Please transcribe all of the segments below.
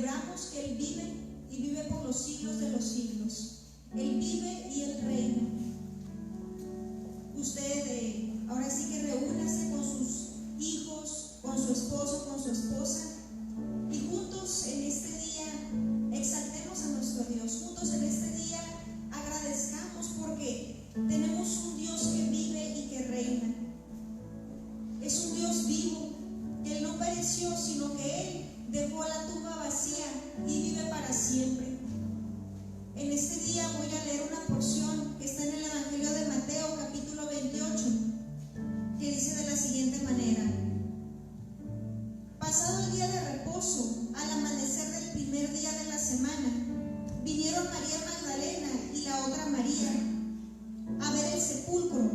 celebramos que Él vive y vive por los siglos de los siglos. Él vive y Él reina. Usted ahora sí que reúnase con sus hijos, con su esposo, con su esposa, y juntos en este día exaltemos a nuestro Dios. Juntos en este día agradezcamos porque tenemos un Dios que vive y que reina. Es un Dios vivo, que Él no pereció, sino que Él dejó la tumba vacía y vive para siempre. En este día voy a leer una porción que está en el Evangelio de Mateo, capítulo 28, que dice de la siguiente manera: pasado el día de reposo, al amanecer del primer día de la semana, vinieron María Magdalena y la otra María a ver el sepulcro,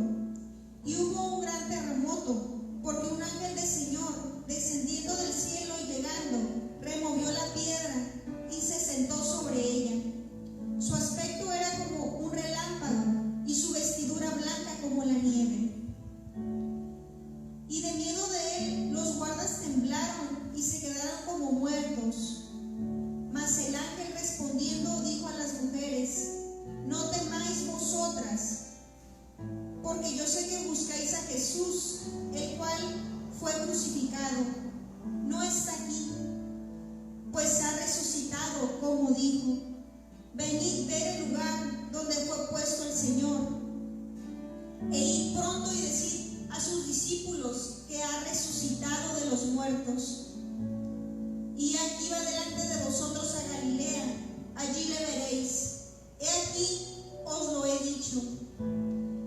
y hubo un gran terremoto, porque un ángel del Señor, descendiendo del cielo y llegando, removió la piedra y se sentó sobre ella. Su aspecto era como un relámpago y su vestidura blanca como la nieve. Y de miedo de él, los guardas temblaron y se quedaron como muertos. Mas el ángel respondiendo dijo a las mujeres: no temáis vosotras, porque yo sé que buscáis a Jesús, el cual fue crucificado. No está aquí, pues ha resucitado, como dijo. Venid, ver el lugar donde fue puesto el Señor, e id pronto y decid a sus discípulos que ha resucitado de los muertos. Y aquí va delante de vosotros a Galilea, allí le veréis. He aquí os lo he dicho.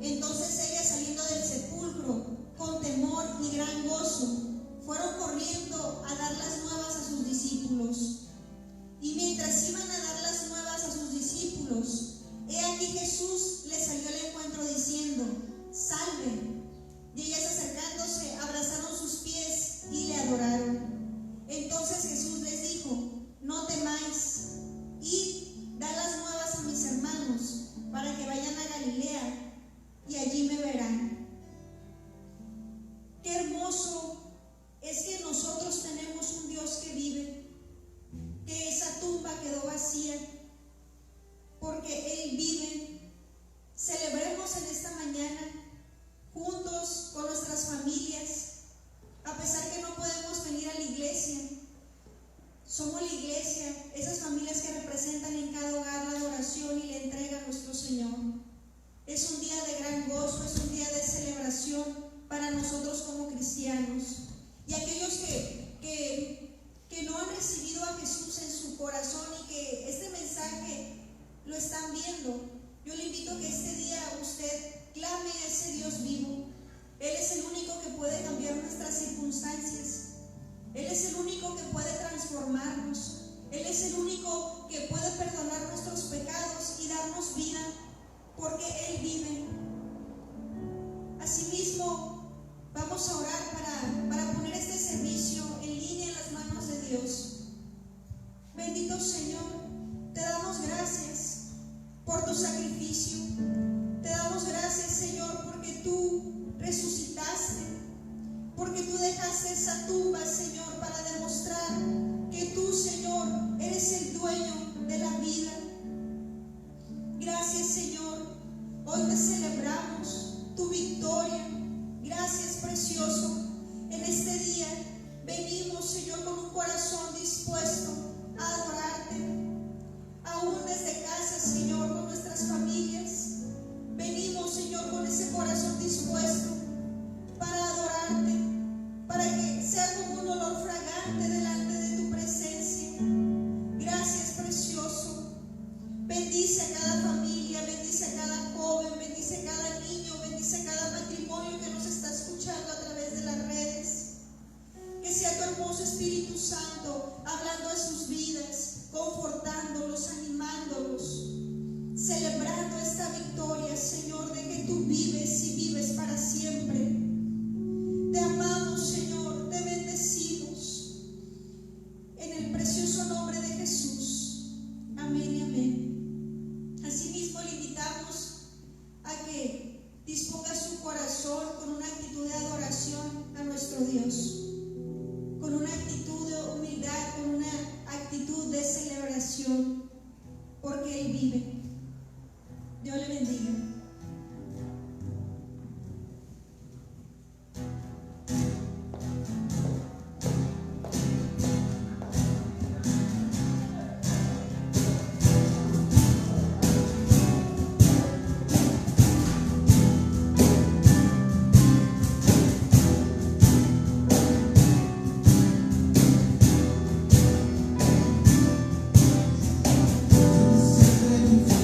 Entonces ellas, saliendo del sepulcro con temor y gran gozo, fueron corriendo a dar las nuevas a sus discípulos. Y mientras iban a dar las nuevas a sus discípulos, he aquí Jesús les salió al encuentro diciendo: salve. Y ellas, acercándose, abrazaron sus pies y le adoraron. Entonces Jesús les dijo: no temáis, id, dad las nuevas a mis hermanos, para que vayan a Galilea, y allí me verán. Qué hermoso es que nosotros tenemos un Dios que vive, que esa tumba quedó vacía, porque Él vive. Celebremos en esta mañana juntos con nuestras familias, a pesar que no podemos venir a la iglesia. Somos la iglesia, esas familias que representan en cada hogar la adoración y la entrega a nuestro Señor. Es un día de gran gozo, es un día de celebración para nosotros como cristianos. Y aquellos que no han recibido a Jesús en su corazón y que este mensaje lo están viendo, yo le invito a que este día usted clame a ese Dios vivo. Él es el único que puede cambiar nuestras circunstancias. Él es el único que puede transformarnos. Él es el único que puede perdonar nuestros pecados y darnos vida, porque Él vive. Asimismo, vamos a orar para poner este servicio en línea en las manos de Dios. Bendito Señor, te damos gracias por tu sacrificio. Te damos gracias, Señor, porque tú resucitaste, porque tú dejaste esa tumba, Señor, para demostrar que tú, Señor, eres el dueño de la vida. Gracias, Señor. Hoy te celebramos tu victoria. Gracias, precioso. En este día venimos, Señor, con un corazón dispuesto a adorarte. Aún desde casa, Señor, con nuestras familias, venimos, Señor, con ese corazón dispuesto para adorarte, para que sea como un olor fragante delante de tu presencia. Gracias, precioso. Bendice a cada familia, bendice a cada joven, bendice a cada niño, bendice a cada matrimonio que nos está escuchando a través de las redes. Que sea tu hermoso Espíritu Santo hablando a sus vidas, confortándolos, animándolos, celebrando esta victoria, Señor, de que tú vives y vives para siempre. Te amamos, Señor, te bendecimos en el precioso nombre de Jesús. Amén y amén. Asimismo, le invitamos a que disponga su corazón con una actitud de adoración a nuestro Dios, con una actitud de humildad, con una actitud de vive. Dios le bendiga. Siempre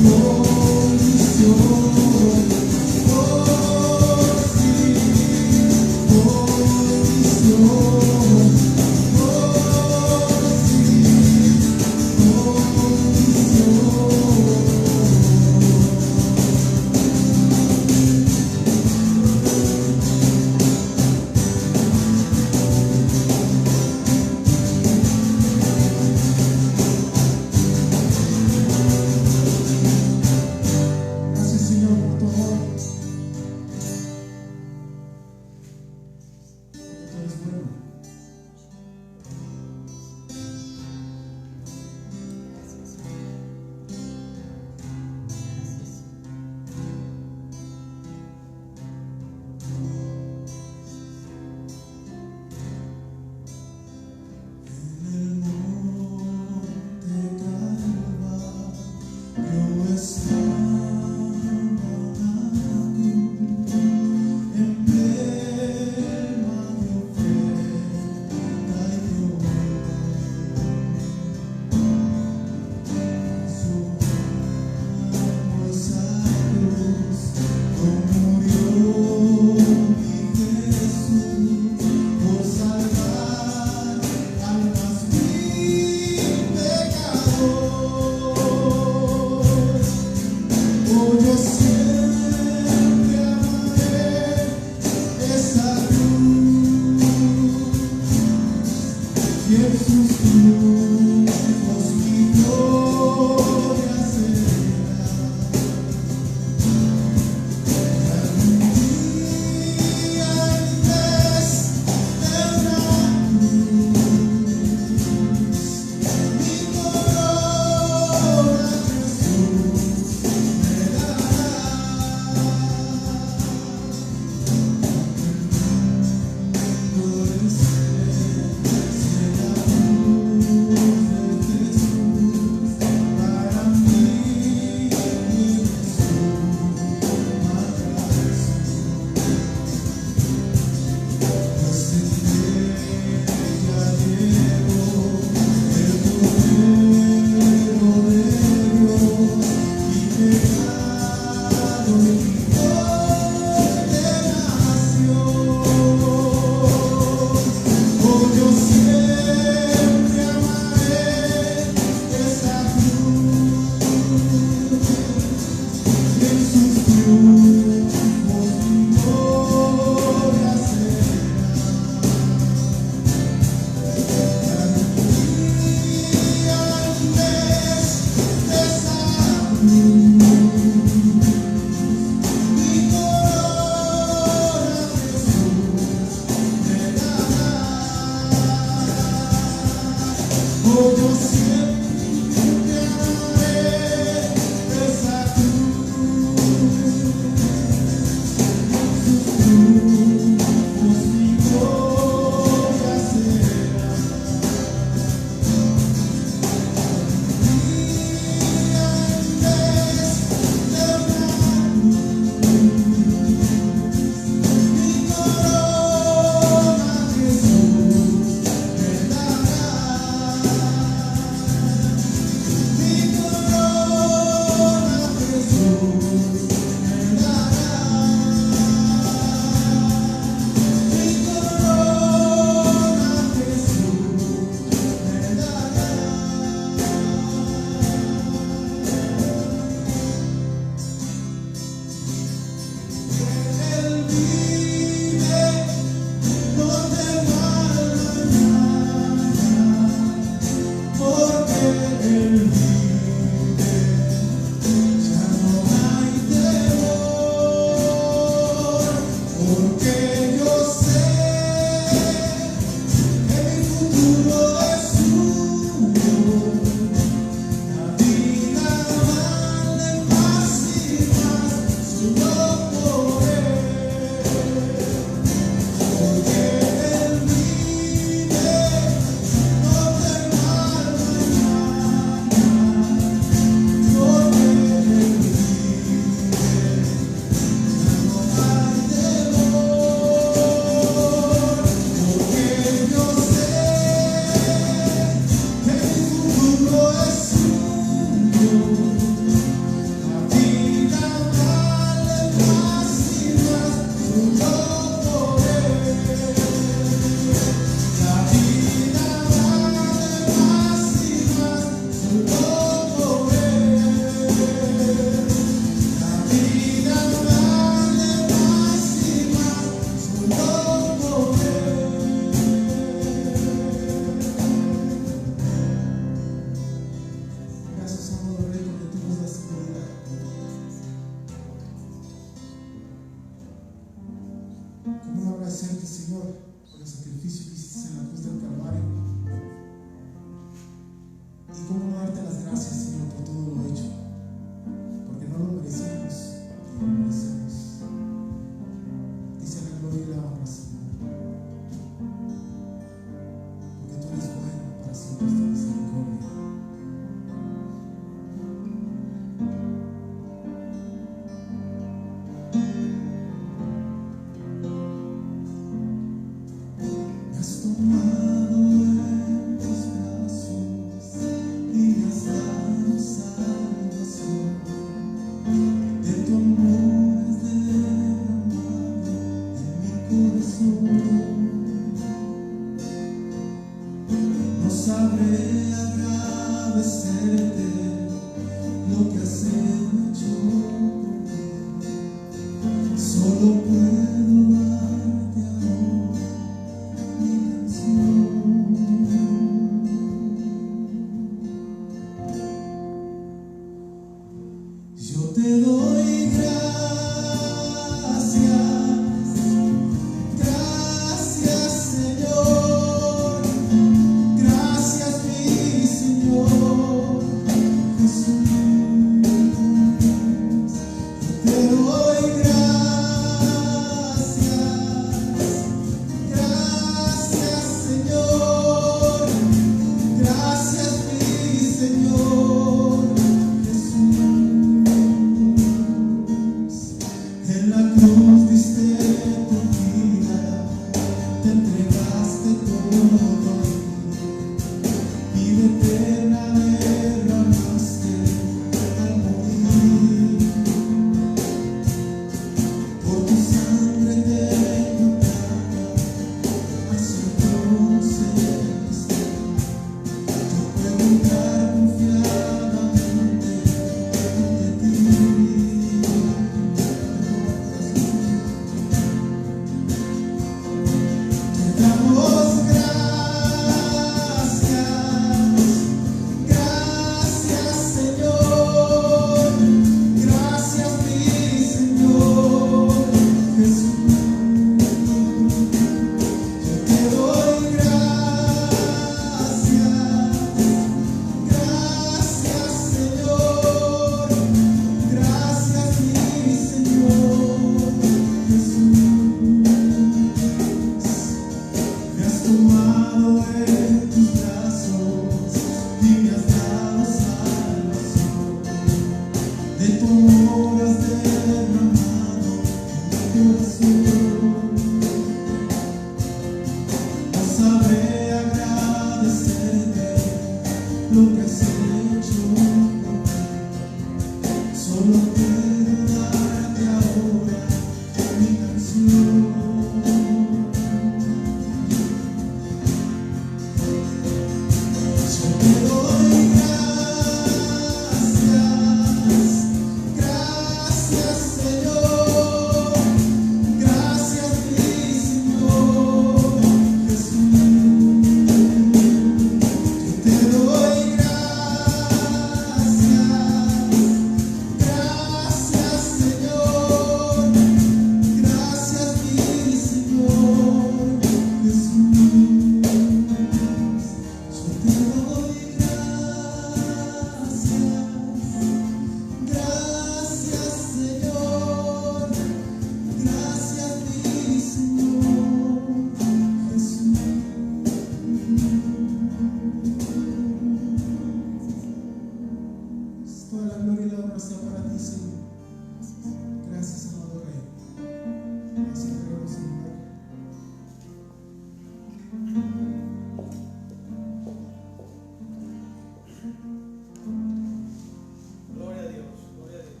Gloria a Dios, gloria a Dios.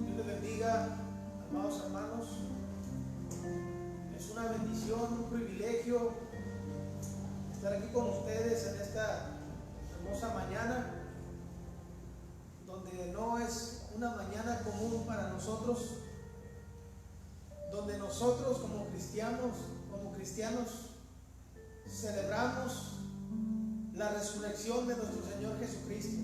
Dios les bendiga, amados hermanos. Es una bendición, un privilegio estar aquí con ustedes en esta hermosa mañana, donde no es una mañana común para nosotros, donde nosotros como cristianos celebramos la resurrección de nuestro Señor Jesucristo.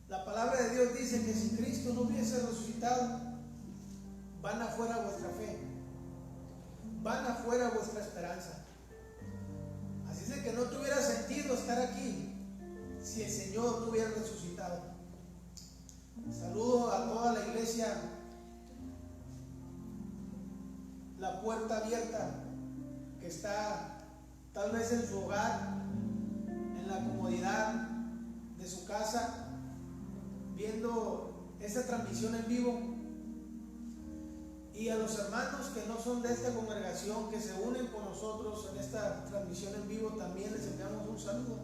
La palabra de Dios dice que si Cristo no hubiese resucitado, van afuera vuestra fe, van afuera vuestra esperanza. Así es de que no tuviera sentido estar aquí si el Señor no hubiera resucitado. Saludo a toda la iglesia La Puerta Abierta, que está tal vez en su hogar, en la comodidad de su casa, viendo esta transmisión en vivo, y a los hermanos que no son de esta congregación, que se unen con nosotros en esta transmisión en vivo, también les enviamos un saludo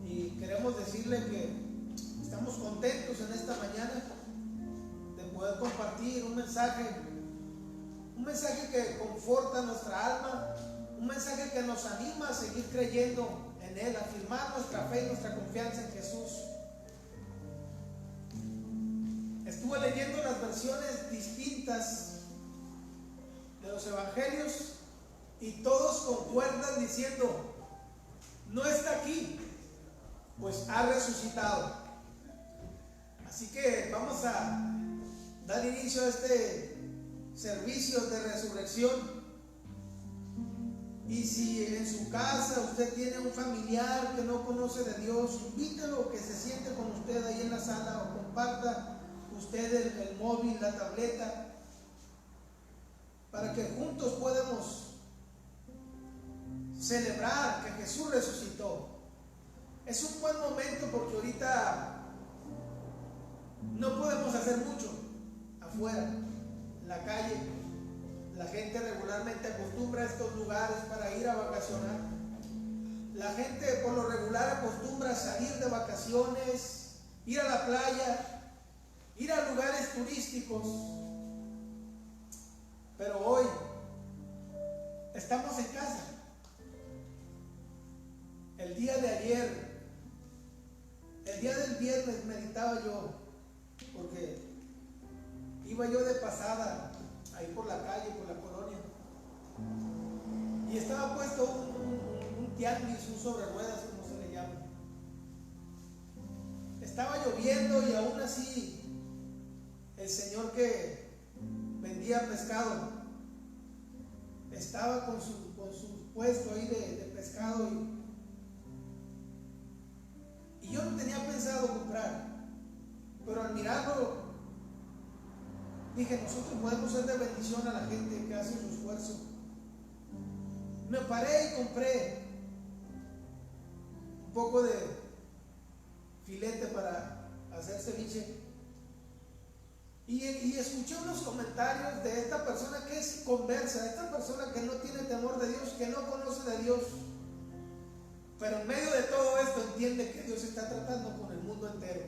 y queremos decirle que estamos contentos en esta mañana de poder compartir un mensaje que conforta nuestra alma, un mensaje que nos anima a seguir creyendo en Él, a afirmar nuestra fe y nuestra confianza en Jesús. Estuve leyendo las versiones distintas de los evangelios y todos concuerdan diciendo: no está aquí, pues ha resucitado. Así que vamos a dar inicio a este servicio de resurrección. Y si en su casa usted tiene un familiar que no conoce de Dios, invítelo que se siente con usted ahí en la sala, o comparta usted el móvil, la tableta, para que juntos podamos celebrar que Jesús resucitó. Es un buen momento porque ahorita no podemos hacer mucho afuera, en la calle. La gente regularmente acostumbra a estos lugares para ir a vacacionar. La gente por lo regular acostumbra a salir de vacaciones, ir a la playa, ir a lugares turísticos. Pero hoy estamos en casa. El día de ayer, el día del viernes, meditaba yo, porque iba yo de pasada ahí por la calle, por la colonia, y estaba puesto un tianguis, un sobre ruedas, como se le llama. Estaba lloviendo y aún así el señor que vendía pescado estaba con su puesto ahí de pescado, y yo no tenía pensado comprar, pero al mirarlo dije: nosotros podemos ser de bendición a la gente que hace su esfuerzo. Me paré y compré un poco de filete para hacer ceviche. Y escuché unos comentarios de esta persona que es conversa, esta persona que no tiene temor de Dios, que no conoce de Dios, pero en medio de todo esto entiende que Dios está tratando con el mundo entero.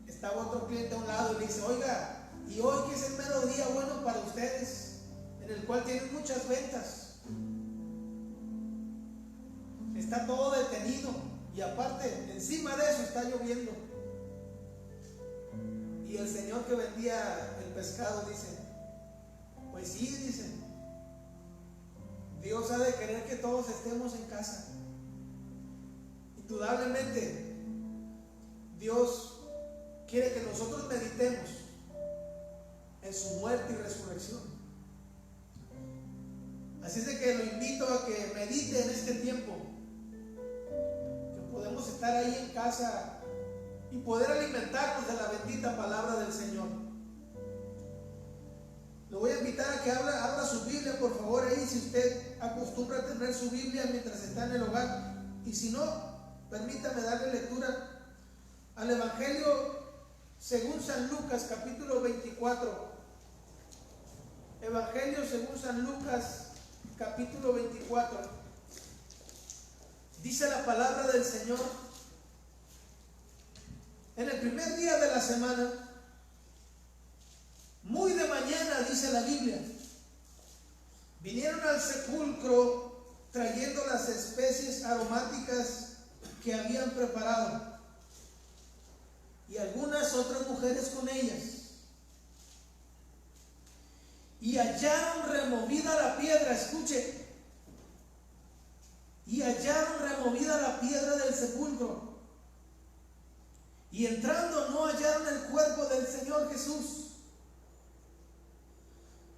Estaba otro cliente a un lado y le dice: oiga, y hoy que es el mero día bueno para ustedes, en el cual tienen muchas ventas, está todo detenido, y aparte, encima de eso está lloviendo. Y el señor que vendía el pescado dice: pues sí, dice, Dios ha de querer que todos estemos en casa. Indudablemente, Dios quiere que nosotros meditemos en su muerte y resurrección. Así es de que lo invito a que medite en este tiempo, que podemos estar ahí en casa y poder alimentarnos de la bendita palabra del Señor. Lo voy a invitar a que abra su Biblia, por favor, ahí, si usted acostumbra a tener su Biblia mientras está en el hogar, y si no, permítame darle lectura al Evangelio según San Lucas, capítulo 24. Evangelio según San Lucas, capítulo 24. Dice la palabra del Señor: en el primer día de la semana, muy de mañana, dice la Biblia, vinieron al sepulcro trayendo las especies aromáticas que habían preparado, y algunas otras mujeres con ellas. Y hallaron removida la piedra, escuche, y hallaron removida la piedra del sepulcro. Y entrando no hallaron el cuerpo del Señor Jesús.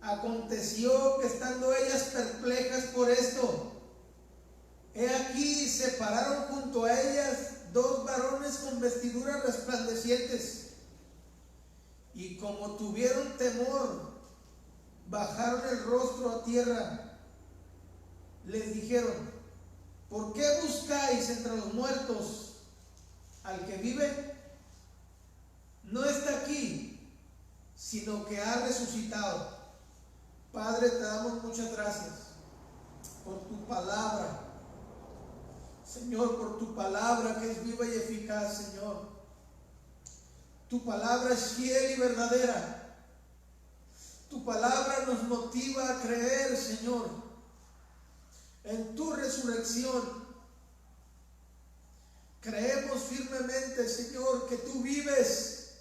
Aconteció que estando ellas perplejas por esto, he aquí se pararon junto a ellas dos varones con vestiduras resplandecientes, y como tuvieron temor, bajaron el rostro a tierra. Les dijeron: ¿por qué buscáis entre los muertos al que vive? No está aquí, sino que ha resucitado. Padre, te damos muchas gracias por tu palabra, Señor, por tu palabra que es viva y eficaz, Señor. Tu palabra es fiel y verdadera. Tu palabra nos motiva a creer, Señor, en tu resurrección. Creemos firmemente, Señor, que tú vives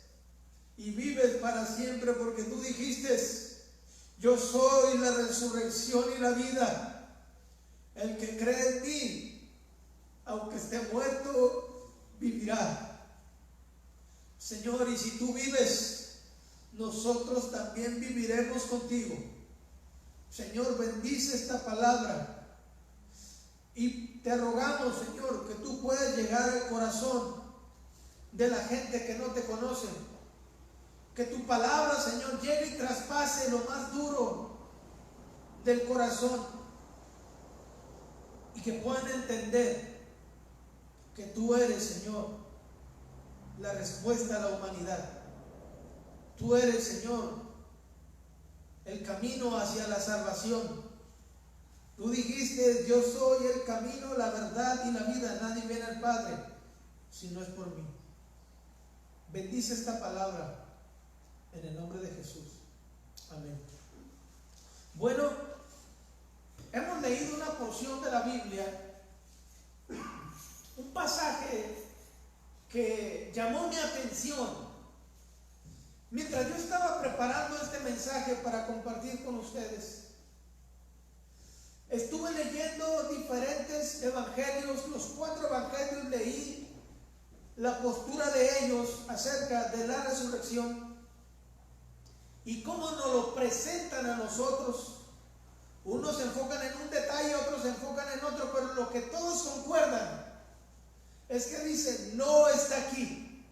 y vives para siempre, porque tú dijiste: yo soy la resurrección y la vida. El que cree en mí, aunque esté muerto, vivirá. Señor, y si tú vives, nosotros también viviremos contigo. Señor, bendice esta palabra. Y te rogamos, Señor, que tú puedas llegar al corazón de la gente que no te conoce. Que tu palabra, Señor, llegue y traspase lo más duro del corazón. Y que puedan entender que tú eres, Señor, la respuesta a la humanidad. Tú eres, Señor, el camino hacia la salvación. Tú dijiste: yo soy el camino, la verdad y la vida. Nadie viene al Padre si no es por mí. Bendice esta palabra en el nombre de Jesús. Amén. Bueno, hemos leído una porción de la Biblia, un pasaje que llamó mi atención mientras yo estaba preparando este mensaje para compartir con ustedes. Estuve leyendo diferentes evangelios, los 4 evangelios. Leí la postura de ellos acerca de la resurrección y cómo nos lo presentan a nosotros. Unos se enfocan en un detalle, otros se enfocan en otro, pero lo que todos concuerdan es que dicen: no está aquí,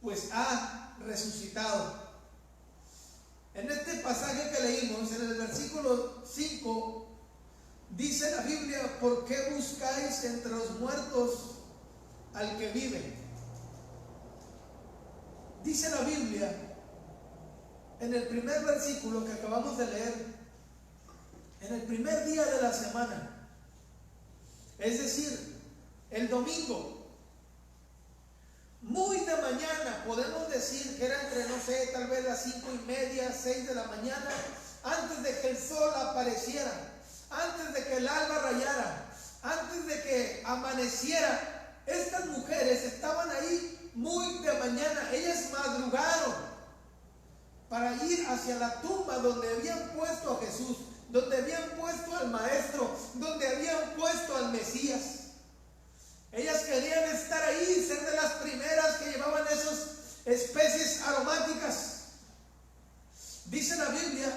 pues ha resucitado. En este pasaje que leímos, en el versículo 5, dice la Biblia: ¿por qué buscáis entre los muertos al que vive? Dice la Biblia, en el primer versículo que acabamos de leer, en el primer día de la semana, es decir, el domingo, muy de mañana, podemos decir que era entre, no sé, tal vez las 5:30, 6 de la mañana, antes de que el sol apareciera, antes de que el alba rayara, antes de que amaneciera, estas mujeres estaban ahí muy de mañana. Ellas madrugaron para ir hacia la tumba donde habían puesto a Jesús, donde habían puesto al Maestro, donde habían puesto al Mesías. Ellas querían estar ahí, ser de las primeras que llevaban esas especies aromáticas. Dice la Biblia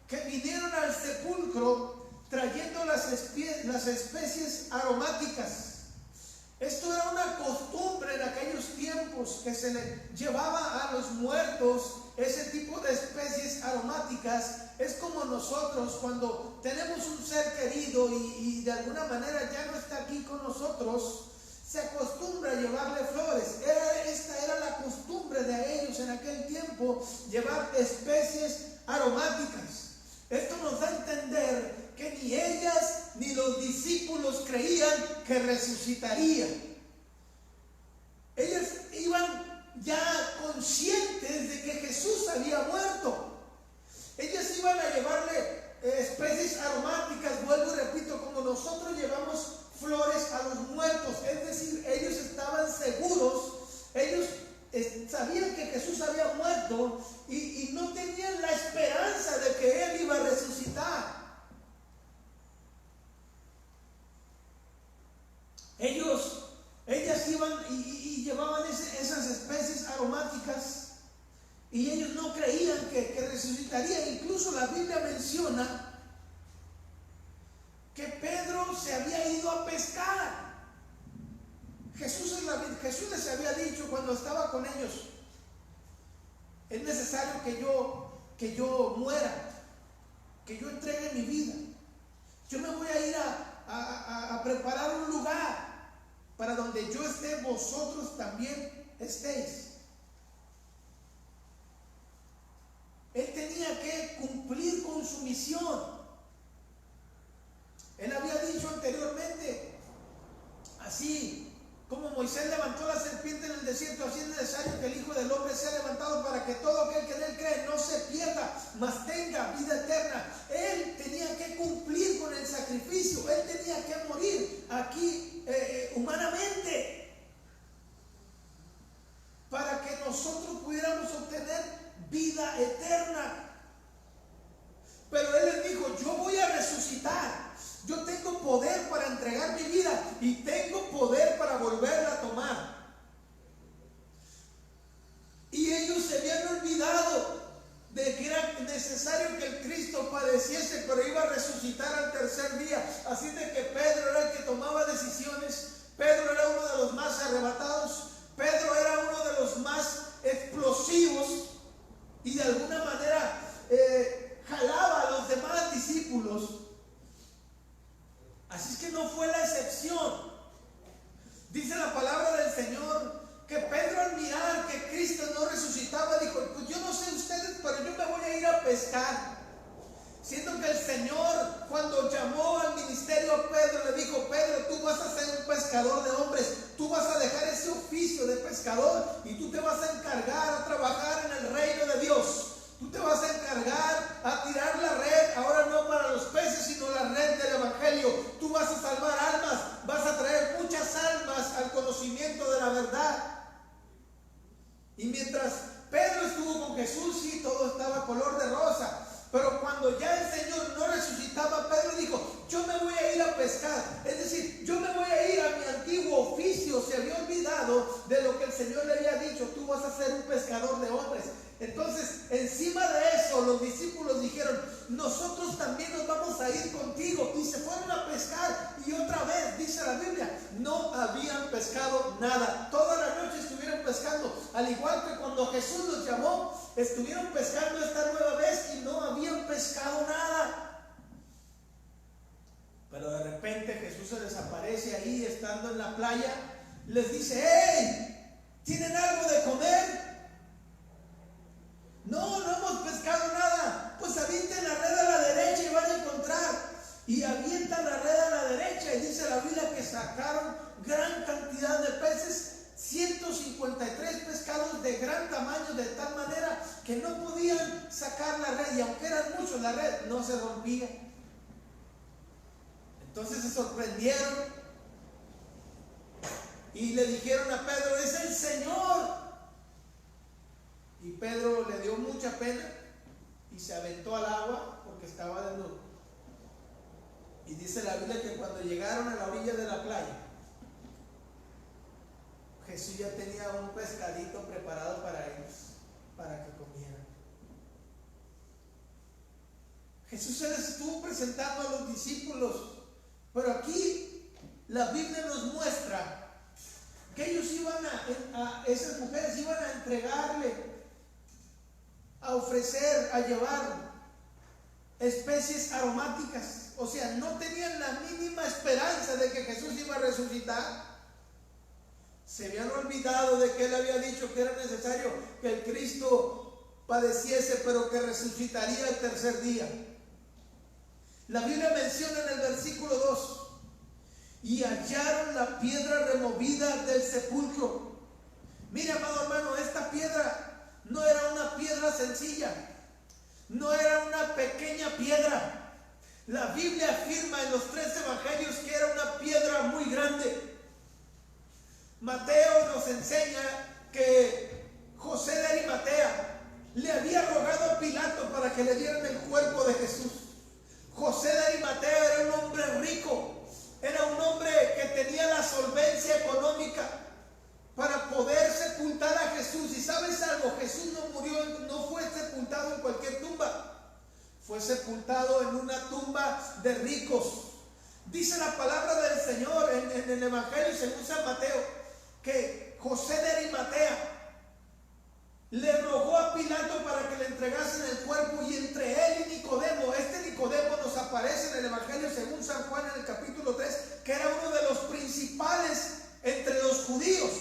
que vinieron al sepulcro trayendo las especies aromáticas. Esto era una costumbre en aquellos tiempos, que se le llevaba a los muertos ese tipo de especies aromáticas. Es como nosotros cuando tenemos un ser querido y de alguna manera ya no está aquí con nosotros, se acostumbra a llevarle flores. Esta era la costumbre de ellos en aquel tiempo, llevar especies aromáticas. Esto nos da a entender que ni ellas ni los discípulos creían que resucitaría. Ellas iban ya conscientes de que Jesús había muerto. Ellas iban a llevarle especies aromáticas, vuelvo y repito, como nosotros llevamos flores a los muertos. Es decir, ellos estaban seguros, ellos sabían que Jesús había muerto y no tenían la esperanza de que Él iba a resucitar. Ellas iban y llevaban esas especies aromáticas y ellos no creían que resucitaría. Incluso la Biblia menciona que Pedro se había ido a pescar. Jesús les había dicho cuando estaba con ellos: es necesario que yo muera, que yo entregue mi vida. Yo me voy a ir a preparar un lugar para donde yo esté, vosotros también estéis. Él tenía que cumplir con su misión. Él había dicho anteriormente: así como Moisés levantó la serpiente en el desierto, así es necesario que el Hijo del Hombre sea levantado, para que todo aquel que en él cree no se pierda, mas tenga vida eterna. Él tenía que cumplir con el sacrificio. Él tenía que morir aquí humanamente, para que nosotros pudiéramos obtener vida eterna. Pero Él les dijo: yo voy a resucitar. Yo tengo poder para entregar mi vida y tengo poder para volverla a tomar. Y ellos se habían olvidado de que era necesario que el Cristo padeciese, pero iba a resucitar al tercer día. Así de que Pedro era el que tomaba decisiones. Pedro era uno de los más arrebatados. Pedro era uno de los más explosivos y de alguna manera jalaba a los demás discípulos. Así es que no fue la excepción. Dice la palabra del Señor que Pedro, al mirar que Cristo no resucitaba, dijo: pues yo no sé ustedes, pero yo me voy a ir a pescar. Siendo que el Señor, cuando llamó al ministerio a Pedro, le dijo: Pedro, tú vas a ser un pescador de hombres. Tú vas a dejar ese oficio de pescador y tú te vas a encargar a trabajar en el reino de Dios. Tú te vas a encargar a tirar la red, ahora no para los peces, sino la red del Evangelio. Tú vas a salvar almas, vas a traer muchas almas al conocimiento de la verdad. Y mientras Pedro estuvo con Jesús, sí, todo estaba color de rosa. Pero cuando ya el Señor no resucitaba, Pedro dijo: yo me voy a ir a pescar. Es decir, yo me voy a ir a mi antiguo oficio. Se había olvidado de lo que el Señor le había dicho: tú vas a ser un pescador de hombres. Entonces, encima de eso, los discípulos dijeron: nosotros también nos vamos a ir contigo. Y se fueron a pescar. Y otra vez, dice la Biblia, no habían pescado nada. Toda la noche estuvieron pescando. Al igual que cuando Jesús los llamó, estuvieron pescando esta nueva vez y no habían pescado nada. Pero de repente Jesús se les aparece ahí, estando en la playa. Les dice: ¡hey! ¿Tienen algo de comer? No hemos pescado nada. Pues avienten la red a la derecha y van a encontrar. Y avientan la red a la derecha, y dice la Biblia que sacaron gran cantidad de peces, 153 pescados de gran tamaño, de tal manera que no podían sacar la red, y aunque eran muchos, la red no se rompía. Entonces se sorprendieron y le dijeron a Pedro: es el Señor. Y Pedro le dio mucha pena y se aventó al agua porque estaba desnudo. Y dice la Biblia que cuando llegaron a la orilla de la playa, Jesús ya tenía un pescadito preparado para ellos, para que comieran. Jesús se les estuvo presentando a los discípulos, pero aquí la Biblia nos muestra que ellos esas mujeres iban a entregarle, a ofrecer, a llevar especies aromáticas. O sea, no tenían la mínima esperanza de que Jesús iba a resucitar. Se habían olvidado de que Él había dicho que era necesario que el Cristo padeciese, pero que resucitaría el tercer día. La Biblia menciona en el versículo 2: y hallaron la piedra removida del sepulcro. Mira, amado hermano, esta piedra no era una piedra sencilla, no era una pequeña piedra. La Biblia afirma en los 3 evangelios que era una piedra muy grande. Mateo nos enseña que José de Arimatea le había rogado a Pilato para que le dieran el cuerpo de Jesús. José de Arimatea era un hombre rico, era un hombre que tenía la solvencia económica para poder sepultar a Jesús. Y sabes algo, Jesús no fue sepultado en cualquier tumba, fue sepultado en una tumba de ricos. Dice la palabra del Señor en el Evangelio según San Mateo que José de Arimatea le rogó a Pilato para que le entregasen el cuerpo, y entre él y Nicodemo, este Nicodemo nos aparece en el Evangelio según San Juan en el capítulo 3, que era uno de los principales entre los judíos.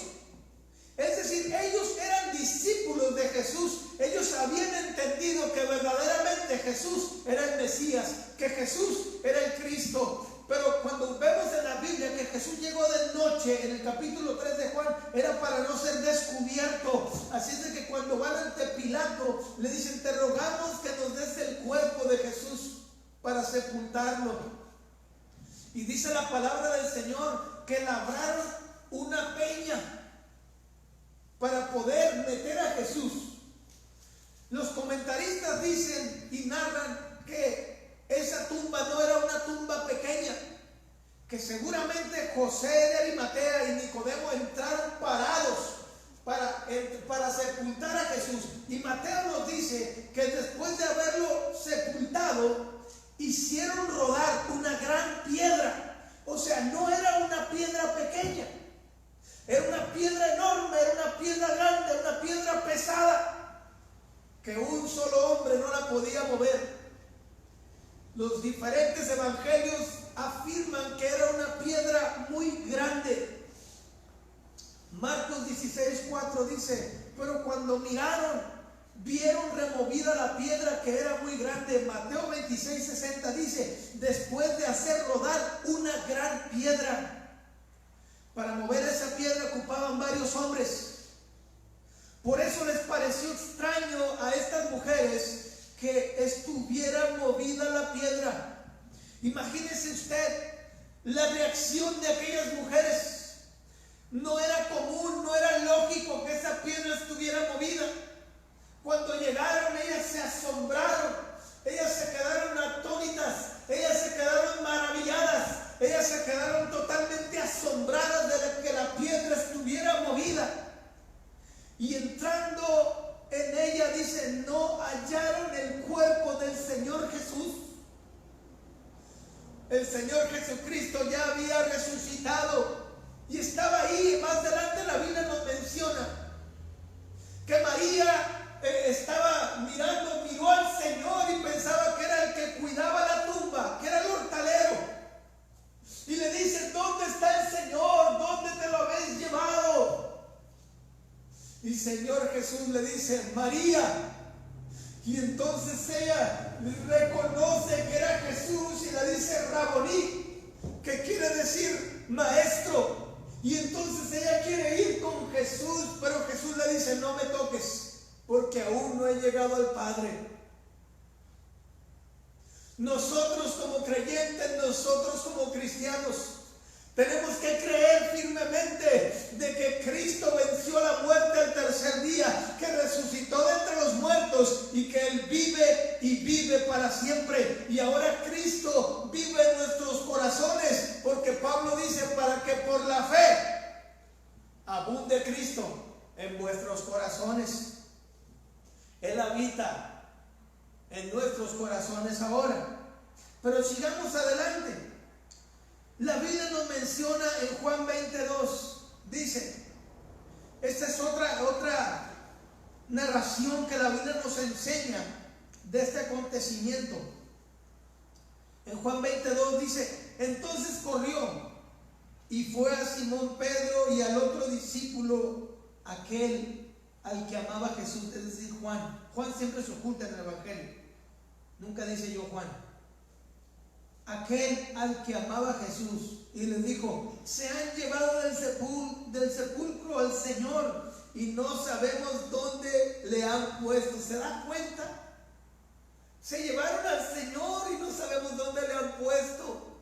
Es decir, ellos eran discípulos de Jesús, ellos habían entendido que verdaderamente Jesús era el Mesías, que Jesús era el Cristo. Pero cuando vemos en la Biblia que Jesús llegó de noche, en el capítulo 3 de Juan, era para no ser descubierto. Así es de que cuando van ante Pilato, le dicen: te rogamos que nos des el cuerpo de Jesús para sepultarlo. Y dice la palabra del Señor que labraron una peña para poder meter a Jesús. Los comentaristas dicen y narran que esa tumba no era una tumba pequeña, que seguramente José de Arimatea y Nicodemo entraron parados para sepultar a Jesús. Y Mateo nos dice que después de haberlo sepultado, hicieron rodar una gran piedra. O sea, no era una piedra pequeña, era una piedra enorme, era una piedra grande, una piedra pesada, que un solo hombre no la podía mover. Los diferentes evangelios afirman que era una piedra muy grande. Marcos 16:4 dice: pero cuando miraron, vieron removida la piedra, que era muy grande. Mateo 26:60 dice: después de hacer rodar una gran piedra. Para mover esa piedra ocupaban varios hombres. Por eso les pareció extraño a estas mujeres que estuviera movida la piedra. Imagínese usted la reacción de aquellas mujeres. No era común, no era lógico que esa piedra estuviera movida. Cuando llegaron, ellas se asombraron, ellas se quedaron atónitas, ellas se quedaron maravilladas, ellas se quedaron totalmente asombradas de que la piedra estuviera movida. Y entrando en ella, dice, no hallaron el cuerpo del Señor Jesús. El Señor Jesucristo ya había resucitado y estaba ahí. Más adelante la Biblia nos menciona que María miró al Señor y pensaba que era el que cuidaba la tumba, que era el hortalero. Y le dice: ¿dónde está el Señor? ¿Dónde te lo habéis llevado? Y el Señor Jesús le dice: María. Y entonces ella reconoce que era Jesús y le dice: Raboní, que quiere decir maestro. Y entonces ella quiere ir con Jesús, pero Jesús le dice: no me toques, porque aún no he llegado al Padre. Nosotros como creyentes, nosotros como cristianos, tenemos que creer firmemente de que Cristo venció la muerte al tercer día, que resucitó de entre los muertos y que Él vive y vive para siempre. Y ahora Cristo vive en nuestros corazones, porque Pablo dice: para que por la fe abunde Cristo en vuestros corazones. Él habita en nuestros corazones ahora. Pero sigamos adelante. La Biblia nos menciona en Juan 22, dice, esta es otra narración que la Biblia nos enseña de este acontecimiento. En Juan 22 dice: entonces corrió y fue a Simón Pedro y al otro discípulo, aquel al que amaba Jesús, es decir, Juan. Juan siempre se oculta en el Evangelio, nunca dice yo Juan. aquel al que amaba Jesús, y les dijo: se han llevado del sepulcro al Señor y no sabemos dónde le han puesto. ¿Se da cuenta? Se llevaron al Señor y no sabemos dónde le han puesto.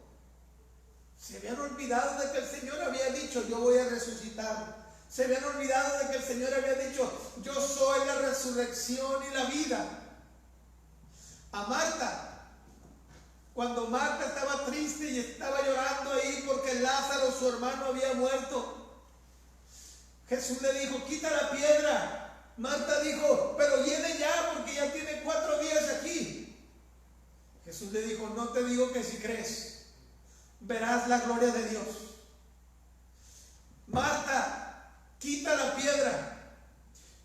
Se habían olvidado de que el Señor había dicho: yo voy a resucitar. Se habían olvidado de que el Señor había dicho: yo soy la resurrección y la vida. A Marta, cuando Marta estaba triste y estaba llorando ahí porque Lázaro, su hermano, había muerto, Jesús le dijo: quita la piedra. Marta dijo: pero llene ya, porque ya tiene 4 días aquí. Jesús le dijo: no te digo que si crees, verás la gloria de Dios. Marta, quita la piedra.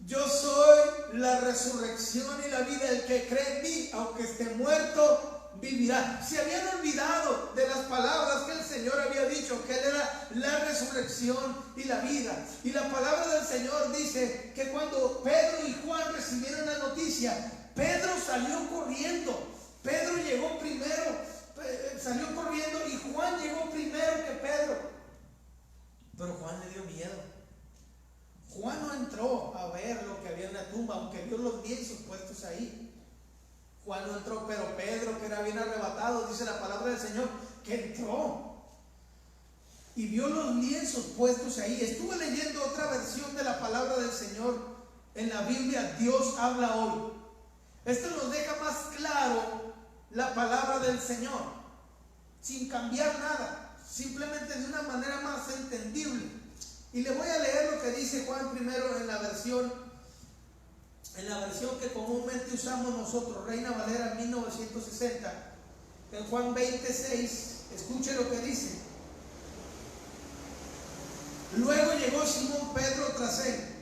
Yo soy la resurrección y la vida. El que cree en mí, aunque esté muerto, vivirá. Se habían olvidado de las palabras que el Señor había dicho, que Él era la resurrección y la vida. Y la palabra del Señor dice que cuando Pedro y Juan recibieron la noticia, Pedro salió corriendo. Pedro llegó primero, salió corriendo, y Juan llegó primero que Pedro. Pero Juan le dio miedo. Juan no entró a ver lo que había en la tumba, aunque vio los lienzos puestos ahí. Juan no entró, pero Pedro, que era bien arrebatado, dice la palabra del Señor, que entró y vio los lienzos puestos ahí. Estuve leyendo otra versión de la palabra del Señor en la Biblia, Dios habla hoy. Esto nos deja más claro la palabra del Señor, sin cambiar nada, simplemente de una manera más entendible. Y le voy a leer lo que dice Juan primero en la versión que comúnmente usamos nosotros, Reina Valera 1960, en Juan 26. Escuche lo que dice: luego llegó Simón Pedro tras él,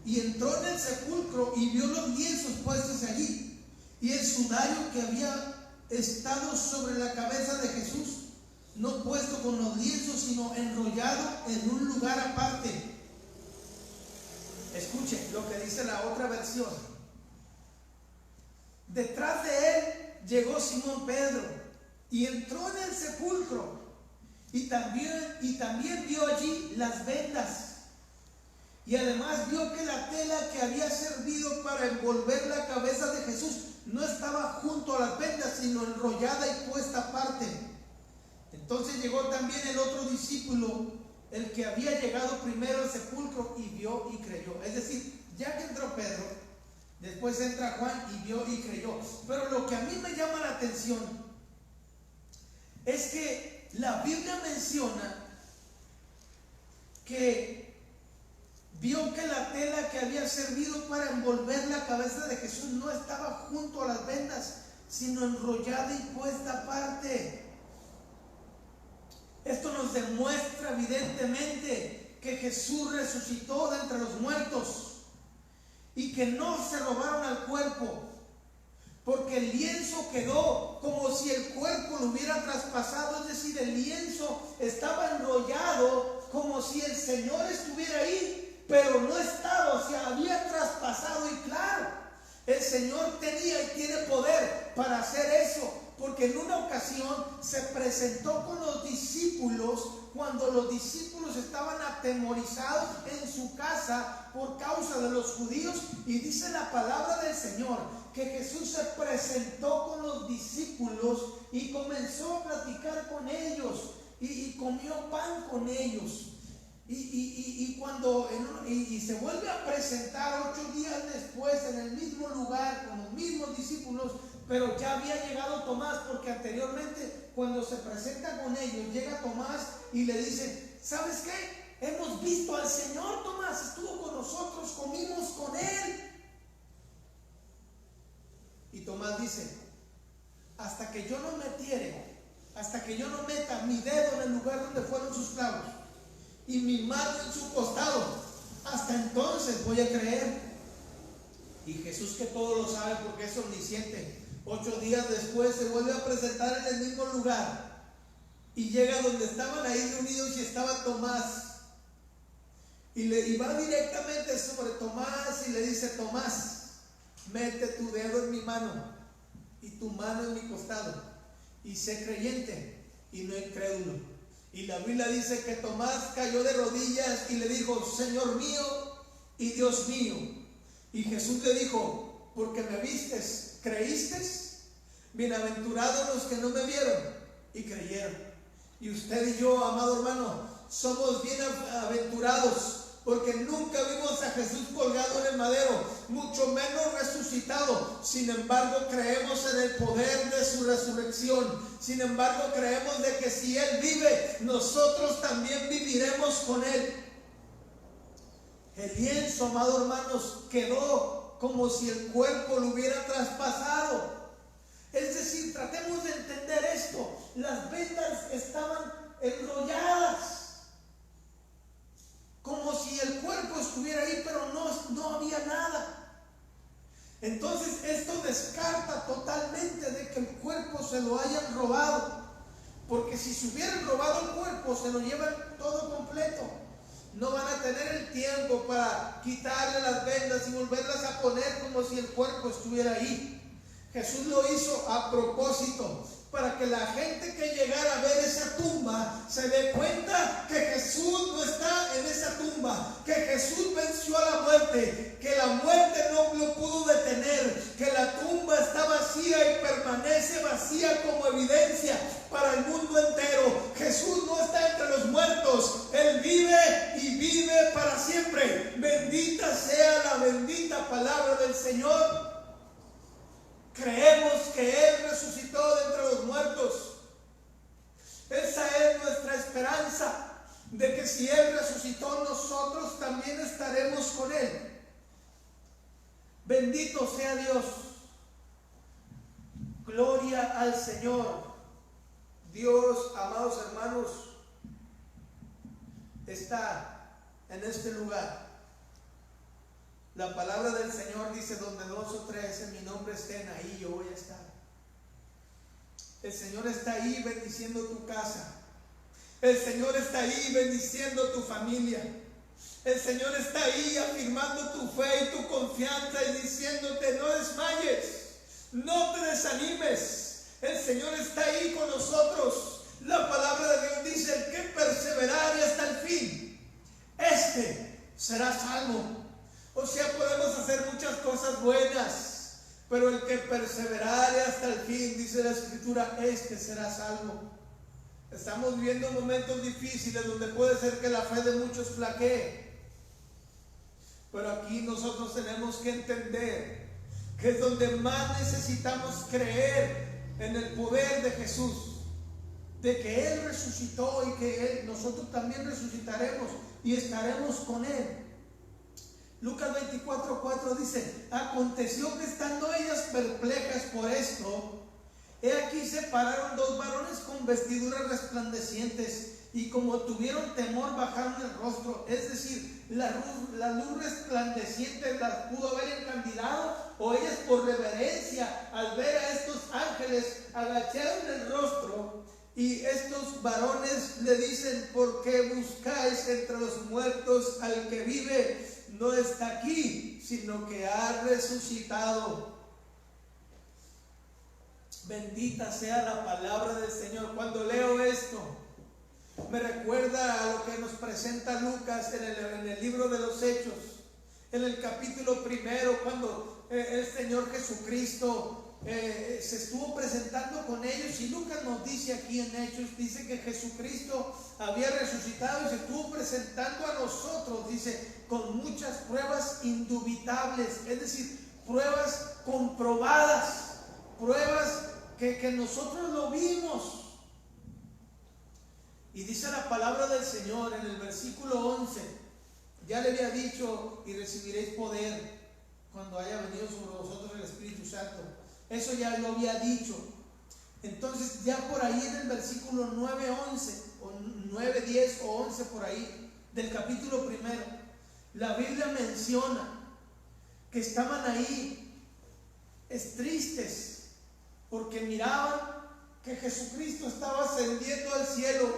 y entró en el sepulcro y vio los lienzos puestos allí, y el sudario que había estado sobre la cabeza de Jesús, no puesto con los lienzos, sino enrollado en un lugar aparte. Escuche lo que dice la otra versión. Detrás de él llegó Simón Pedro y entró en el sepulcro, y también vio allí las vendas, y además vio que la tela que había servido para envolver la cabeza de Jesús no estaba junto a las vendas, sino enrollada y puesta aparte. Entonces llegó también el otro discípulo, el que había llegado primero al sepulcro, y vio y creyó. Es decir, ya que entró Pedro, después entra Juan y vio y creyó. Pero lo que a mí me llama la atención es que la Biblia menciona que vio que la tela que había servido para envolver la cabeza de Jesús no estaba junto a las vendas, sino enrollada y puesta aparte. Esto nos demuestra evidentemente que Jesús resucitó de entre los muertos y que no se robaron al cuerpo, porque el lienzo quedó como si el cuerpo lo hubiera traspasado. Es decir, el lienzo estaba enrollado como si el Señor estuviera ahí, pero no estaba, o sea, había traspasado. Y claro, el Señor tenía y tiene poder para hacer eso, porque en una ocasión se presentó con los discípulos cuando los discípulos estaban atemorizados en su casa por causa de los judíos, y dice la palabra del Señor que Jesús se presentó con los discípulos y comenzó a platicar con ellos y comió pan con ellos. Y se vuelve a presentar 8 días después en el mismo lugar con los mismos discípulos, pero ya había llegado Tomás, porque anteriormente cuando se presenta con ellos llega Tomás y le dice: ¿sabes qué? Hemos visto al Señor. Tomás estuvo con nosotros, comimos con Él. Y Tomás dice: hasta que yo no meta mi dedo en el lugar donde fueron sus clavos y mi mano en su costado, hasta entonces voy a creer. Y Jesús, que todo lo sabe porque es omnisciente, 8 días después se vuelve a presentar en el mismo lugar y llega donde estaban ahí reunidos y estaba Tomás, y va directamente sobre Tomás y le dice: Tomás, mete tu dedo en mi mano y tu mano en mi costado, y sé creyente y no incrédulo. Y la Biblia dice que Tomás cayó de rodillas y le dijo: Señor mío y Dios mío. Y Jesús le dijo: porque me vistes, ¿creíste? Bienaventurados los que no me vieron y creyeron. Y usted y yo, amado hermano, somos bienaventurados, porque nunca vimos a Jesús colgado en el madero, mucho menos resucitado. Sin embargo, creemos en el poder de su resurrección. Sin embargo, creemos de que si Él vive, nosotros también viviremos con Él. El lienzo, amado hermanos, quedó como si el cuerpo lo hubiera traspasado. Es decir, tratemos de entender esto. Las vendas estaban enrolladas, como si el cuerpo estuviera ahí, pero no había nada. Entonces esto descarta totalmente de que el cuerpo se lo hayan robado, porque si se hubieran robado el cuerpo, se lo llevan todo completo. No van a tener el tiempo para quitarle las vendas y volverlas a poner como si el cuerpo estuviera ahí. Jesús lo hizo a propósito, para que la gente que llegara a ver esa tumba se dé cuenta que Jesús no está en esa tumba, que Jesús venció a la muerte, que la muerte no lo pudo detener, que la tumba está vacía y permanece vacía como evidencia para el mundo entero. Jesús no está entre los muertos, Él vive y vive para siempre. Bendita sea la bendita palabra del Señor. Creemos que Él resucitó de entre los muertos. Esa es nuestra esperanza, de que si Él resucitó, nosotros también estaremos con Él. Bendito sea Dios. Gloria al Señor. Dios, amados hermanos, está en este lugar. La palabra del Señor dice: donde dos o tres en mi nombre estén, ahí yo voy a estar. El Señor está ahí bendiciendo tu casa. El Señor está ahí bendiciendo tu familia. El Señor está ahí afirmando tu fe y tu confianza y diciéndote: no desmayes, no te desanimes. El Señor está ahí con nosotros. La palabra de Dios dice: el que perseverare hasta el fin, este será salvo. O sea, podemos hacer muchas cosas buenas, pero el que perseverare hasta el fin, dice la Escritura, este será salvo. Estamos viviendo momentos difíciles donde puede ser que la fe de muchos flaquee, pero aquí nosotros tenemos que entender que es donde más necesitamos creer en el poder de Jesús, de que Él resucitó y que nosotros también resucitaremos y estaremos con Él. Lucas 24:4 dice: aconteció que estando ellas perplejas por esto, he aquí se pararon dos varones con vestiduras resplandecientes, y como tuvieron temor bajaron el rostro. Es decir, la luz resplandeciente las pudo haber encandilado, o ellas por reverencia al ver a estos ángeles agacharon el rostro. Y estos varones le dicen: ¿por qué buscáis entre los muertos al que vive? No está aquí, sino que ha resucitado. Bendita sea la palabra del Señor. Cuando leo esto, me recuerda a lo que nos presenta Lucas en el libro de los Hechos, en el capítulo 1, cuando el Señor Jesucristo se estuvo presentando con ellos. Y Lucas nos dice aquí en Hechos, dice que Jesucristo había resucitado y se estuvo presentando a nosotros, dice, con muchas pruebas indubitables, es decir, pruebas comprobadas, pruebas que nosotros lo vimos. Y dice la palabra del Señor en el versículo 11: ya le había dicho: y recibiréis poder cuando haya venido sobre vosotros el Espíritu Santo. Eso ya lo había dicho. Entonces ya por ahí en el versículo 9, 11 o 9, 10 o 11 por ahí del capítulo 1, la Biblia menciona que estaban ahí tristes porque miraban que Jesucristo estaba ascendiendo al cielo,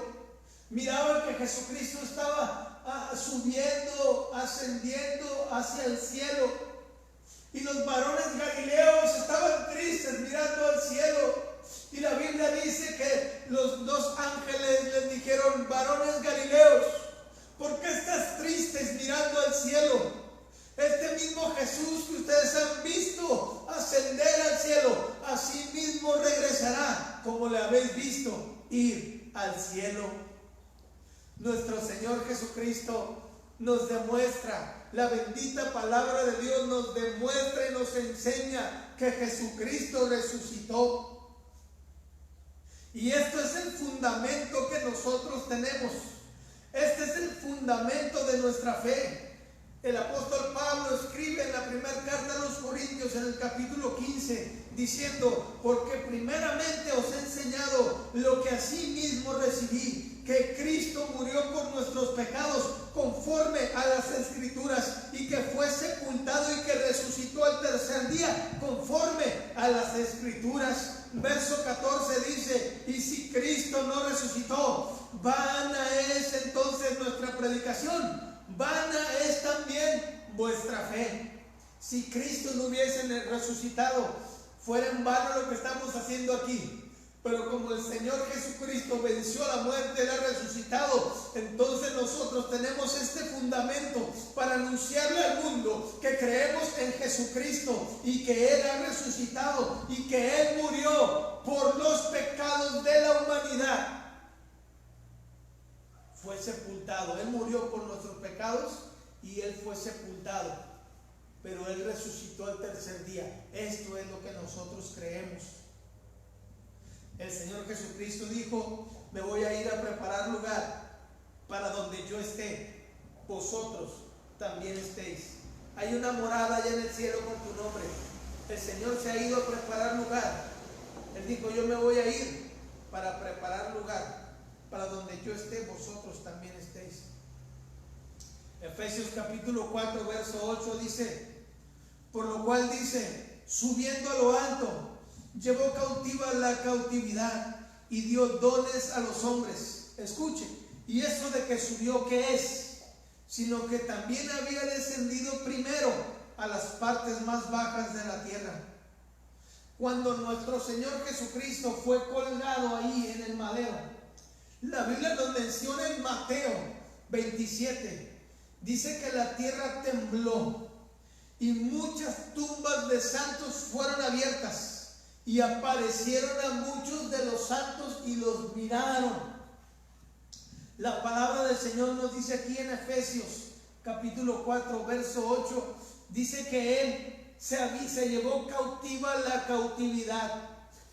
miraban que Jesucristo estaba subiendo, ascendiendo hacia el cielo. Y los varones galileos estaban tristes mirando al cielo Y la Biblia dice que los dos ángeles les dijeron: varones galileos, ¿por qué estás tristes mirando al cielo? Este mismo Jesús que ustedes han visto ascender al cielo, así mismo regresará, como le habéis visto ir al cielo. Nuestro Señor Jesucristo nos demuestra, la bendita palabra de Dios nos demuestra y nos enseña que Jesucristo resucitó. Y esto es el fundamento que nosotros tenemos. Este es el fundamento de nuestra fe. El apóstol Pablo escribe en la primera carta a los Corintios, en el capítulo 15, diciendo: porque primeramente os he enseñado lo que asimismo recibí, que Cristo murió por nuestros pecados conforme a las Escrituras, y que fue sepultado y que resucitó al tercer día conforme a las Escrituras. Verso 14 dice: y si Cristo no resucitó, vana es entonces nuestra predicación, vana es también vuestra fe. Si Cristo no hubiese resucitado, fuera en vano lo que estamos haciendo aquí. Pero como el Señor Jesucristo venció la muerte, Él ha resucitado, entonces nosotros tenemos este fundamento para anunciarle al mundo que creemos en Jesucristo y que Él ha resucitado y que Él murió por los pecados de la humanidad. Fue sepultado, Él murió por nuestros pecados y Él fue sepultado, pero Él resucitó al tercer día. Esto es lo que nosotros creemos. El Señor Jesucristo dijo: me voy a ir a preparar lugar para donde yo esté, vosotros también estéis. Hay una morada allá en el cielo con tu nombre. El Señor se ha ido a preparar lugar. Él dijo: yo me voy a ir para preparar lugar para donde yo esté, vosotros también estéis. Efesios capítulo 4 verso 8 dice: por lo cual dice, subiendo a lo alto, llevó cautiva la cautividad y dio dones a los hombres. Escuchen, y eso de que subió, ¿qué es? Sino que también había descendido primero a las partes más bajas de la tierra. Cuando nuestro Señor Jesucristo fue colgado ahí en el madero, la Biblia nos menciona en Mateo 27, dice que la tierra tembló y muchas tumbas de santos fueron abiertas. Y aparecieron a muchos de los santos y los miraron. La palabra del Señor nos dice aquí en Efesios capítulo 4 verso 8, dice que Él se llevó cautiva la cautividad,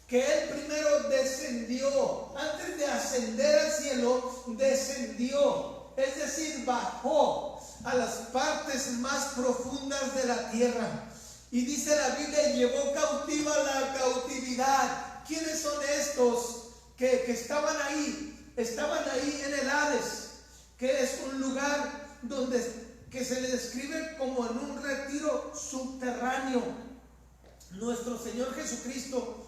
que Él primero descendió, antes de ascender al cielo, descendió, es decir, bajó a las partes más profundas de la tierra. Y dice la Biblia: llevó cautiva la cautividad. ¿Quiénes son estos que estaban ahí? Estaban ahí en el Hades, que es un lugar que se le describe como en un retiro subterráneo. Nuestro Señor Jesucristo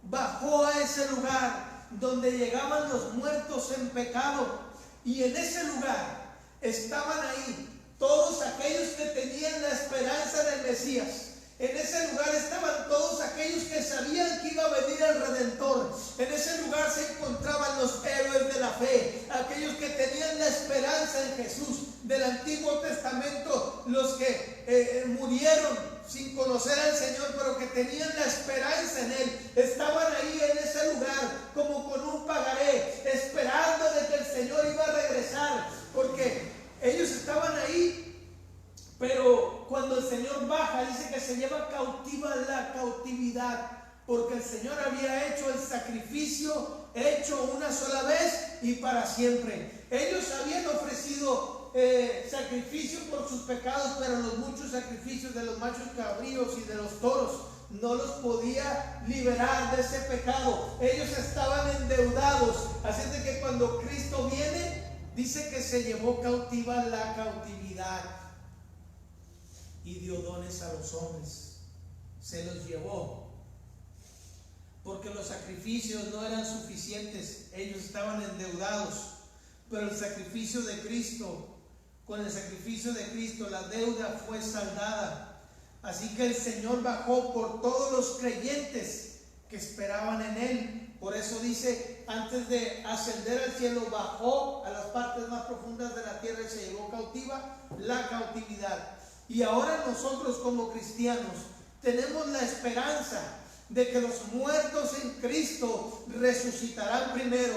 bajó a ese lugar donde llegaban los muertos en pecado, y en ese lugar estaban ahí todos aquellos que tenían la esperanza del Mesías. En ese lugar estaban todos aquellos que sabían que iba a venir el Redentor. En ese lugar se encontraban los héroes de la fe, aquellos que tenían la esperanza en Jesús del Antiguo Testamento, los que murieron sin conocer al Señor, pero que tenían la esperanza en Él. Estaban ahí en ese lugar como con un pagaré, esperando de que el Señor iba a regresar, porque ellos estaban ahí, pero cuando el Señor baja, dice que se lleva cautiva la cautividad, porque el Señor había hecho el sacrificio, hecho una sola vez y para siempre. Ellos habían ofrecido sacrificio por sus pecados, pero los muchos sacrificios de los machos cabríos y de los toros no los podía liberar de ese pecado. Ellos estaban endeudados, así de que cuando Cristo viene, dice que se llevó cautiva la cautividad y dio dones a los hombres. Se los llevó porque los sacrificios no eran suficientes. Ellos estaban endeudados, pero el sacrificio de Cristo, con el sacrificio de Cristo, la deuda fue saldada. Así que el Señor bajó por todos los creyentes que esperaban en Él. Por eso dice, antes de ascender al cielo, bajó a las partes más profundas de la tierra y se llevó cautiva la cautividad. Y ahora nosotros como cristianos tenemos la esperanza de que los muertos en Cristo resucitarán primero.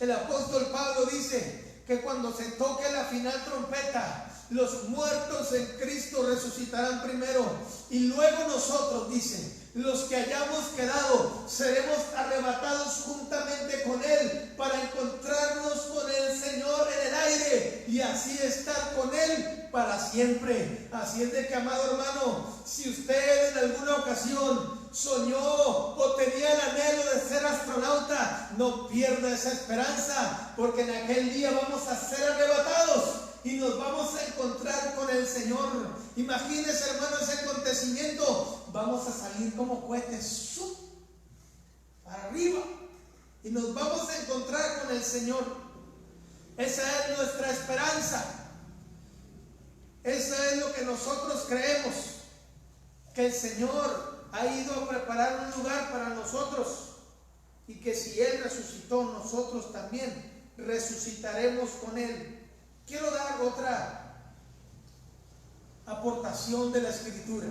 El apóstol Pablo dice que cuando se toque la final trompeta, los muertos en Cristo resucitarán primero, y luego nosotros, dice, los que hayamos quedado, seremos arrebatados juntamente con Él para encontrarnos con el Señor en el aire y así estar con Él para siempre. Así es de que, amado hermano, si usted en alguna ocasión soñó o tenía el anhelo de ser astronauta, no pierda esa esperanza, porque en aquel día vamos a ser arrebatados y nos vamos a encontrar con el Señor. Imagínese, hermano, ese acontecimiento. Vamos a salir como cohetes para arriba y nos vamos a encontrar con el Señor. Esa es nuestra esperanza. Eso es lo que nosotros creemos, que el Señor ha ido a preparar un lugar para nosotros y que si Él resucitó, nosotros también resucitaremos con Él. Quiero dar otra aportación de la Escritura.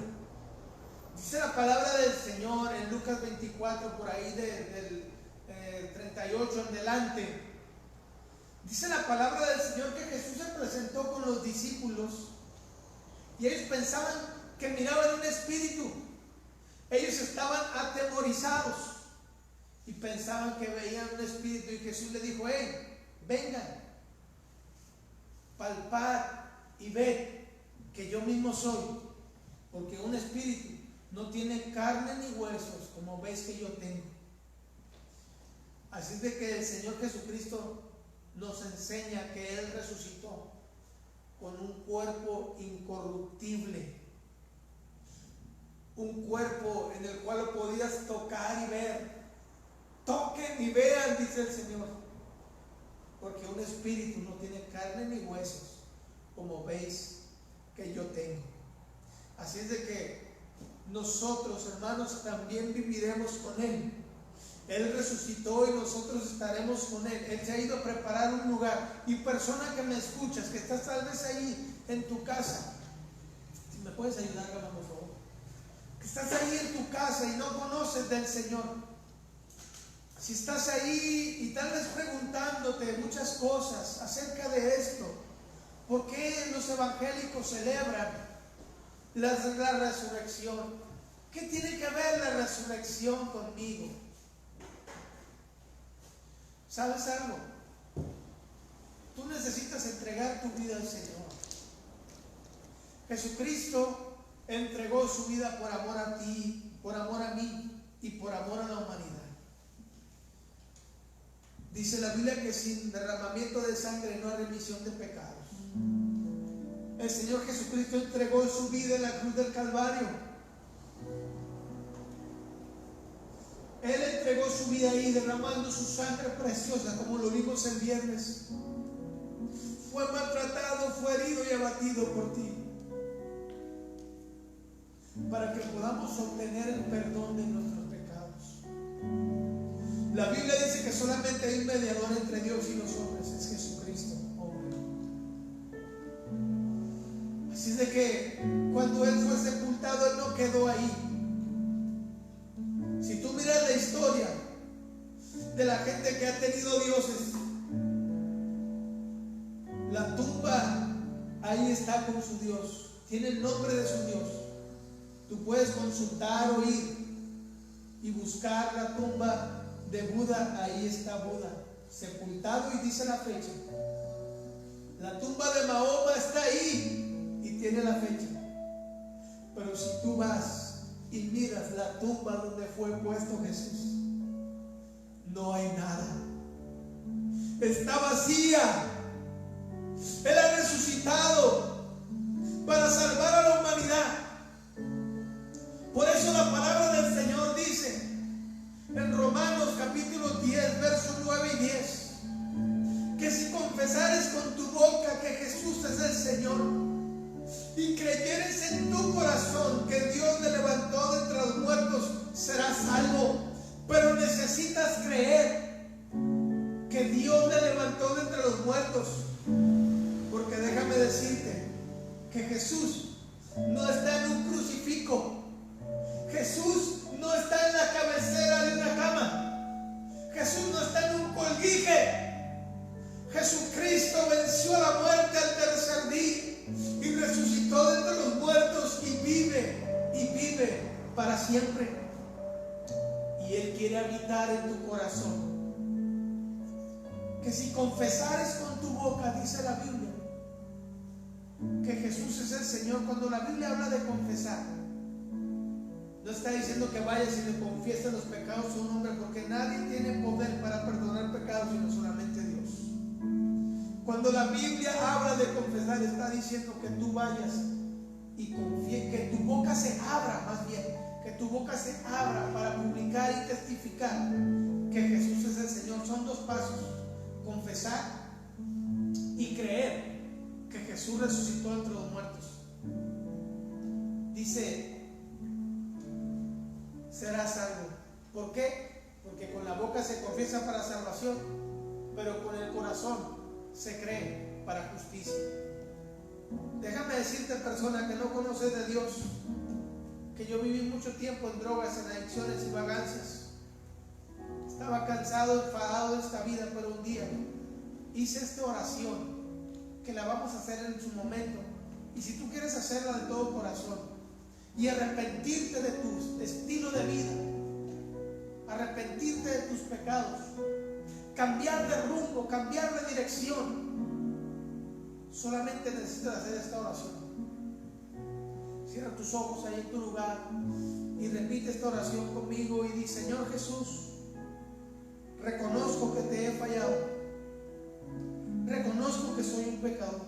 Dice la palabra del Señor en Lucas 24, por ahí del 38 en adelante. Dice la palabra del Señor que Jesús se presentó con los discípulos y ellos pensaban que miraban un espíritu. Ellos estaban atemorizados y pensaban que veían un espíritu, y Jesús les dijo: hey, vengan, palpad y ved que yo mismo soy, porque un espíritu no tiene carne ni huesos como veis que yo tengo. Así es de que el Señor Jesucristo nos enseña que Él resucitó con un cuerpo incorruptible, un cuerpo en el cual lo podías tocar y ver. Toquen y vean, dice el Señor, porque un espíritu no tiene carne ni huesos como veis que yo tengo. Así es de que nosotros, hermanos, también viviremos con Él. Él resucitó y nosotros estaremos con Él. Él se ha ido a preparar un lugar. Y persona que me escuchas, que estás tal vez ahí en tu casa, si me puedes ayudar, por favor, que estás ahí en tu casa y no conoces del Señor. Si estás ahí y tal vez preguntándote muchas cosas acerca de esto, ¿por qué los evangélicos celebran la resurrección? ¿Qué tiene que ver la resurrección conmigo? ¿Sabes algo? Tú necesitas entregar tu vida al Señor. Jesucristo entregó su vida por amor a ti, por amor a mí y por amor a la humanidad. Dice la Biblia que sin derramamiento de sangre no hay remisión de pecados. El Señor Jesucristo entregó su vida en la cruz del Calvario. Él entregó su vida ahí, derramando su sangre preciosa, como lo vimos el viernes. Fue maltratado, fue herido y abatido por ti, para que podamos obtener el perdón de nuestros pecados. La Biblia dice que solamente hay un mediador entre Dios y los hombres, es Jesucristo, hombre. Así es de que cuando Él fue sepultado, Él no quedó ahí. Si tú miras la historia de la gente que ha tenido dioses, la tumba ahí está con su Dios, tiene el nombre de su Dios. Tú puedes consultar o ir y buscar la tumba de Buda. Ahí está Buda sepultado y dice la fecha. La tumba de Mahoma está ahí y tiene la fecha. Pero si tú vas y miras la tumba donde fue puesto Jesús, no hay nada, está vacía. Él ha resucitado para salvar a la humanidad. Por eso la palabra del Señor dice en Romanos capítulo 10, versos 9 y 10, que si confesares con tu boca que Jesús es el Señor y creyeres en tu corazón que Dios le levantó de entre los muertos, serás salvo. pero necesitas creer que Dios le levantó de entre los muertos. Porque déjame decirte que Jesús no está en un crucifijo. Jesús no está en la cabecera de una cama. Jesús no está en un colguije. Jesucristo venció la muerte al tercer día y resucitó de entre los muertos y vive para siempre. Y Él quiere habitar en tu corazón. Que si confesares con tu boca, dice la Biblia, que Jesús es el Señor. Cuando la Biblia habla de confesar, no está diciendo que vayas y le confieses los pecados a un hombre, porque nadie tiene poder para perdonar pecados sino solamente Dios. Cuando la Biblia habla de confesar, está diciendo que tú vayas y confíes, que tu boca se abra, más bien, que tu boca se abra para publicar y testificar que Jesús es el Señor. Son dos pasos: confesar y creer que Jesús resucitó entre los muertos. Dice, serás salvo. ¿Por qué? Porque con la boca se confiesa para salvación, pero con el corazón se cree para justicia. Déjame decirte, persona que no conoces de Dios, que yo viví mucho tiempo en drogas, en adicciones y vagancias. Estaba cansado, enfadado de esta vida, pero un día hice esta oración, que la vamos a hacer en su momento. Y si tú quieres hacerla de todo corazón y arrepentirte de tu estilo de vida, arrepentirte de tus pecados, cambiar de rumbo, cambiar de dirección, solamente necesitas hacer esta oración. Cierra tus ojos ahí en tu lugar y repite esta oración conmigo y di: Señor Jesús, reconozco que te he fallado, reconozco que soy un pecador,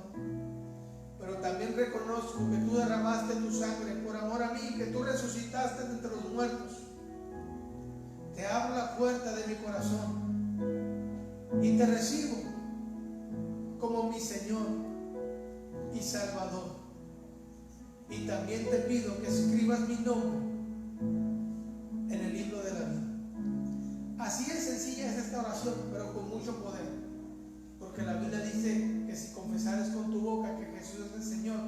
pero también reconozco que tú derramaste tu sangre por amor a mí, que tú resucitaste de entre los muertos. Te abro la puerta de mi corazón y te recibo como mi Señor y Salvador. Y también te pido que escribas mi nombre en el libro de la vida. Así de sencilla es esta oración, pero con mucho poder. Porque la Biblia dice que si confesares con tu boca que Jesús es el Señor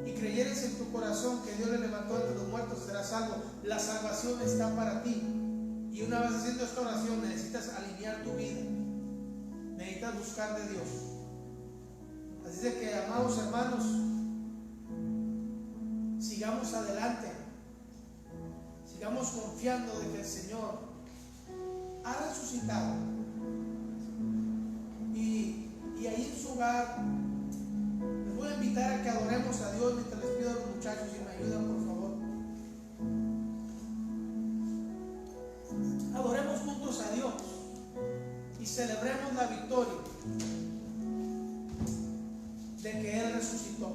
y creyeres en tu corazón que Dios le levantó entre los muertos, serás salvo. La salvación está para ti. Y una vez haciendo esta oración necesitas alinear tu vida, necesitas buscar de Dios. Así de que, amados hermanos, sigamos adelante, sigamos confiando de que el Señor ha resucitado. Y ahí en su hogar les voy a invitar a que adoremos a Dios mientras les pido a los muchachos si me ayudan, por favor. Adoremos juntos a Dios y celebremos la victoria de que Él resucitó.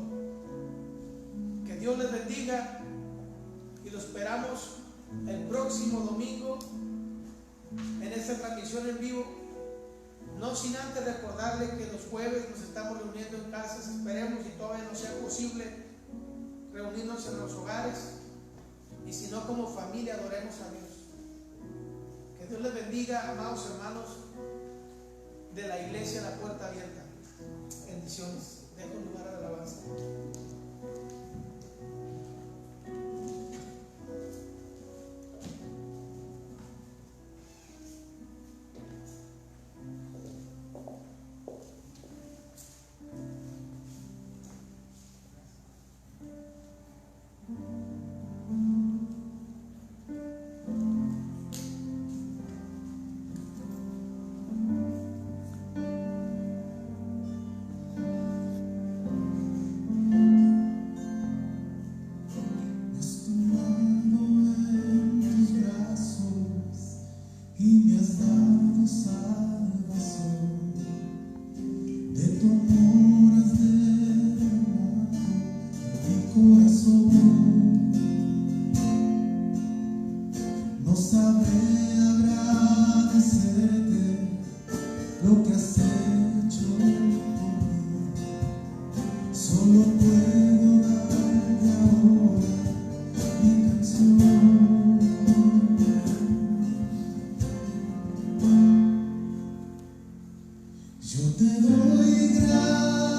Que Dios les bendiga y lo esperamos el próximo domingo en esta transmisión en vivo. No sin antes recordarle que los jueves nos estamos reuniendo en casas. Esperemos y todavía no sea posible reunirnos en los hogares, y si no, como familia adoremos a Dios. Que Dios les bendiga, amados hermanos de la iglesia La Puerta Abierta. Bendiciones. Dejo un lugar a la alabanza. Yo te doy gracias.